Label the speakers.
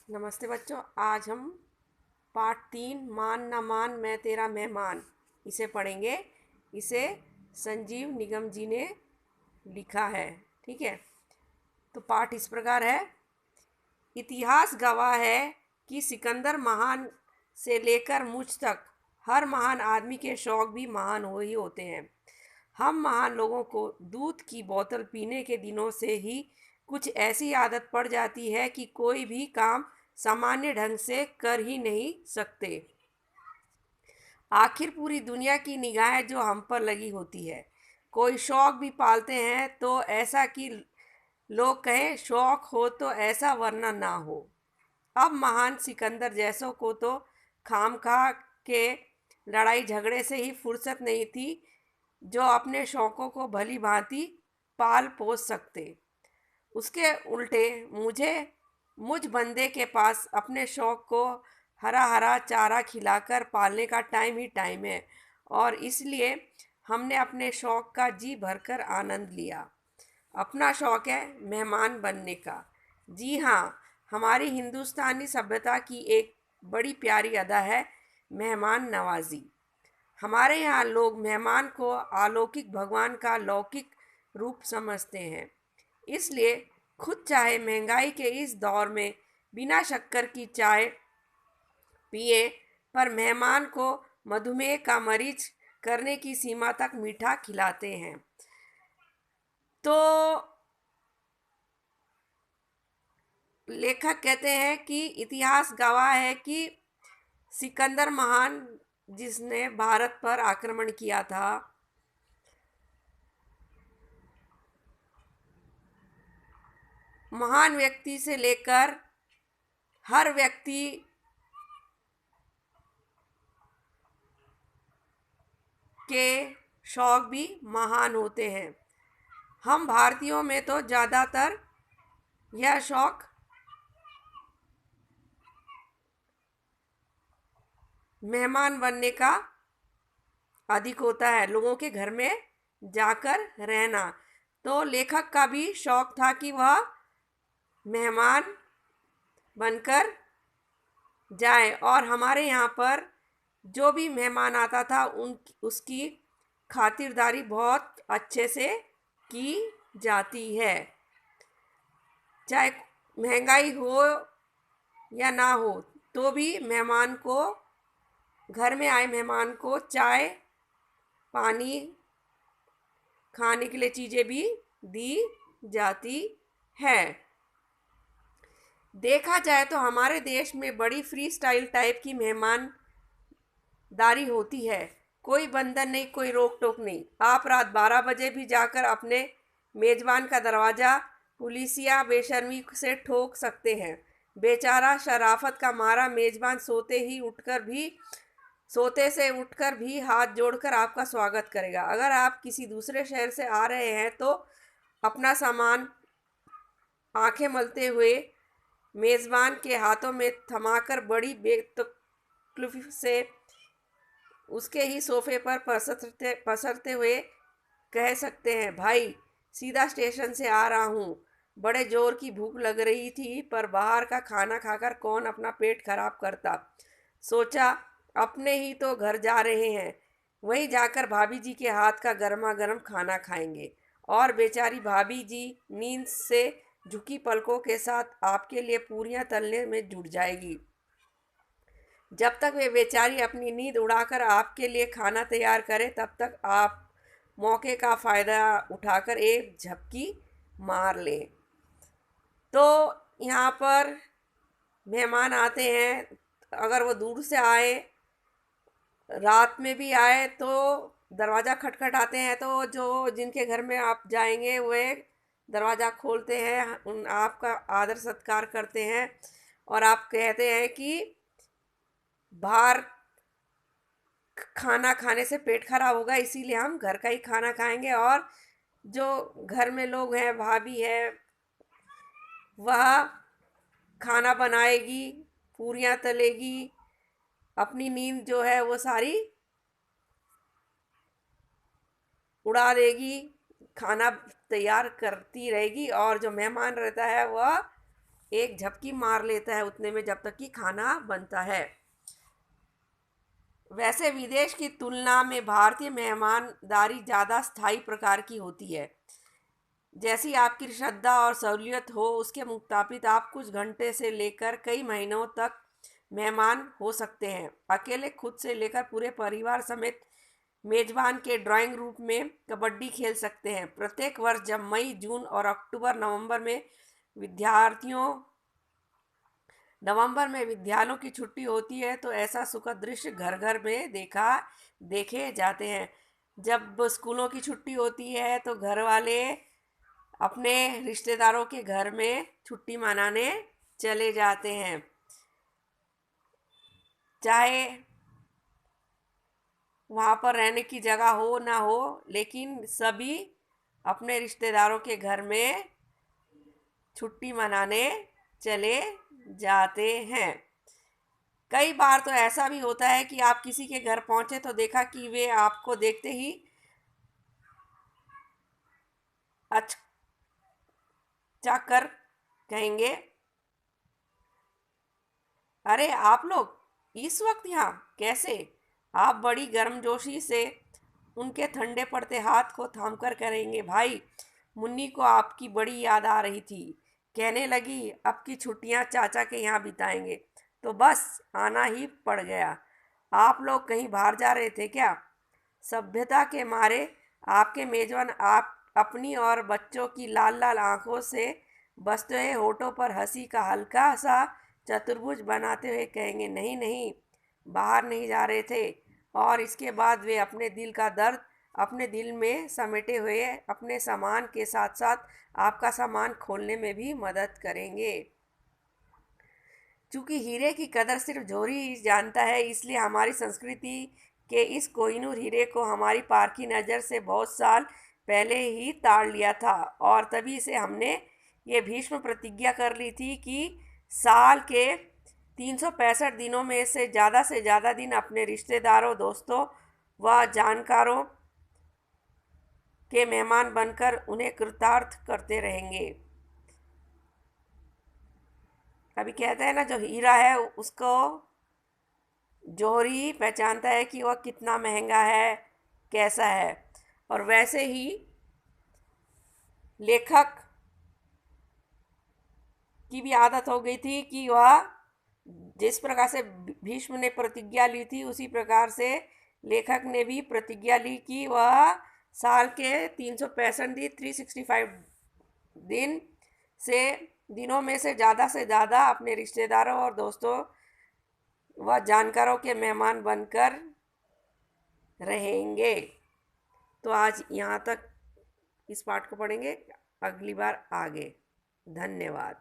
Speaker 1: नमस्ते बच्चों। आज हम पाठ 3 मान न मान मैं तेरा मेहमान इसे पढ़ेंगे। इसे संजीव निगम जी ने लिखा है। ठीक है, तो पाठ इस प्रकार है। इतिहास गवाह है कि सिकंदर महान से लेकर मुझ तक हर महान आदमी के शौक भी महान हो ही होते हैं। हम महान लोगों को दूध की बोतल पीने के दिनों से ही कुछ ऐसी आदत पड़ जाती है कि कोई भी काम सामान्य ढंग से कर ही नहीं सकते। आखिर पूरी दुनिया की निगाहें जो हम पर लगी होती है। कोई शौक भी पालते हैं तो ऐसा कि लोग कहें शौक हो तो ऐसा वरना ना हो। अब महान सिकंदर जैसों को तो खामखा के लड़ाई झगड़े से ही फुर्सत नहीं थी, जो अपने शौकों को भली भांति पाल पोस सकते। उसके उल्टे मुझ बंदे के पास अपने शौक को हरा हरा चारा खिलाकर पालने का टाइम ही टाइम है, और इसलिए हमने अपने शौक का जी भरकर आनंद लिया। अपना शौक है मेहमान बनने का। जी हाँ, हमारी हिंदुस्तानी सभ्यता की एक बड़ी प्यारी अदा है मेहमान नवाजी। हमारे यहाँ लोग मेहमान को अलौकिक भगवान का लौकिक रूप समझते हैं। इसलिए खुद चाहे महंगाई के इस दौर में बिना शक्कर की चाय पिए, पर मेहमान को मधुमेह का मरीज करने की सीमा तक मीठा खिलाते हैं। तो लेखक कहते हैं कि इतिहास गवाह है कि सिकंदर महान, जिसने भारत पर आक्रमण किया था, महान व्यक्ति से लेकर हर व्यक्ति के शौक भी महान होते हैं। हम भारतीयों में तो ज़्यादातर यह शौक मेहमान बनने का अधिक होता है, लोगों के घर में जाकर रहना। तो लेखक का भी शौक था कि वह मेहमान बनकर जाए, और हमारे यहाँ पर जो भी मेहमान आता था उसकी खातिरदारी बहुत अच्छे से की जाती है। चाहे महंगाई हो या ना हो, तो भी मेहमान को, घर में आए मेहमान को चाय पानी खाने के लिए चीज़ें भी दी जाती है। देखा जाए तो हमारे देश में बड़ी फ्री स्टाइल टाइप की मेहमानदारी होती है। कोई बंधन नहीं, कोई रोक टोक नहीं। आप रात 12 बजे भी जाकर अपने मेजबान का दरवाज़ा पुलिसिया बेशर्मी से ठोक सकते हैं। बेचारा शराफत का मारा मेजबान सोते से उठकर भी हाथ जोड़कर आपका स्वागत करेगा। अगर आप किसी दूसरे शहर से आ रहे हैं तो अपना सामान आंखें मलते हुए मेज़बान के हाथों में थमाकर बड़ी बेतकल्लुफ़ी से उसके ही सोफे पर पसरते हुए कह सकते हैं, भाई सीधा स्टेशन से आ रहा हूँ। बड़े जोर की भूख लग रही थी, पर बाहर का खाना खाकर कौन अपना पेट खराब करता। सोचा अपने ही तो घर जा रहे हैं, वहीं जाकर भाभी जी के हाथ का गर्मा गर्म खाना खाएंगे। और बेचारी भाभी जी नींद से झुकी पलकों के साथ आपके लिए पूरियां तलने में जुट जाएगी। जब तक वे बेचारी अपनी नींद उड़ाकर आपके लिए खाना तैयार करे, तब तक आप मौके का फ़ायदा उठाकर एक झपकी मार लें। तो यहाँ पर मेहमान आते हैं, अगर वो दूर से आए, रात में भी आए, तो दरवाज़ा खटखटाते हैं, तो जो जिनके घर में आप जाएंगे वे दरवाज़ा खोलते हैं, उन आपका आदर सत्कार करते हैं, और आप कहते हैं कि बाहर खाना खाने से पेट खराब होगा, इसीलिए हम घर का ही खाना खाएंगे। और जो घर में लोग हैं, भाभी है, वह खाना बनाएगी, पूरियां तलेगी, अपनी नींद जो है वो सारी उड़ा देगी, खाना तैयार करती रहेगी, और जो मेहमान रहता है वह एक झपकी मार लेता है उतने में, जब तक कि खाना बनता है। वैसे विदेश की तुलना में भारतीय मेहमानदारी ज़्यादा स्थायी प्रकार की होती है। जैसी आपकी श्रद्धा और सहूलियत हो उसके मुताबिक आप कुछ घंटे से लेकर कई महीनों तक मेहमान हो सकते हैं। अकेले खुद से लेकर पूरे परिवार समेत मेजबान के ड्राइंग रूम में कबड्डी खेल सकते हैं। प्रत्येक वर्ष जब मई, जून और अक्टूबर नवंबर में विद्यालयों की छुट्टी होती है तो ऐसा सुखद दृश्य घर घर में देखे जाते हैं। जब स्कूलों की छुट्टी होती है तो घर वाले अपने रिश्तेदारों के घर में छुट्टी मनाने चले जाते हैं। चाहे वहाँ पर रहने की जगह हो ना हो, लेकिन सभी अपने रिश्तेदारों के घर में छुट्टी मनाने चले जाते हैं। कई बार तो ऐसा भी होता है कि आप किसी के घर पहुंचे तो देखा कि वे आपको देखते ही अचकर कहेंगे, अरे आप लोग इस वक्त यहाँ कैसे? आप बड़ी गर्मजोशी से उनके ठंडे पड़ते हाथ को थामकर करेंगे, भाई मुन्नी को आपकी बड़ी याद आ रही थी, कहने लगी अब की छुट्टियाँ चाचा के यहाँ बिताएंगे, तो बस आना ही पड़ गया। आप लोग कहीं बाहर जा रहे थे क्या? सभ्यता के मारे आपके मेजबान आप अपनी और बच्चों की लाल लाल आंखों से बसते हुए होठों पर हंसी का हल्का सा चतुर्भुज बनाते हुए कहेंगे, नहीं नहीं, बाहर नहीं जा रहे थे। और इसके बाद वे अपने दिल का दर्द अपने दिल में समेटे हुए अपने सामान के साथ साथ आपका सामान खोलने में भी मदद करेंगे। चूंकि हीरे की कदर सिर्फ जोहरी ही जानता है, इसलिए हमारी संस्कृति के इस कोहिनूर हीरे को हमारी पारखी नज़र से बहुत साल पहले ही ताड़ लिया था और तभी से हमने ये भीष्म प्रतिज्ञा कर ली थी कि साल के 365 दिनों में से ज़्यादा दिन अपने रिश्तेदारों, दोस्तों व जानकारों के मेहमान बनकर उन्हें कृतार्थ करते रहेंगे। अभी कहते हैं ना, जो हीरा है उसको जौहरी पहचानता है कि वह कितना महंगा है, कैसा है। और वैसे ही लेखक की भी आदत हो गई थी कि वह जिस प्रकार से भीष्म ने प्रतिज्ञा ली थी उसी प्रकार से लेखक ने भी प्रतिज्ञा ली कि वह साल के 365 दिन से दिनों में से ज़्यादा अपने रिश्तेदारों और दोस्तों व जानकारों के मेहमान बनकर रहेंगे। तो आज यहाँ तक इस पाठ को पढ़ेंगे, अगली बार आगे। धन्यवाद।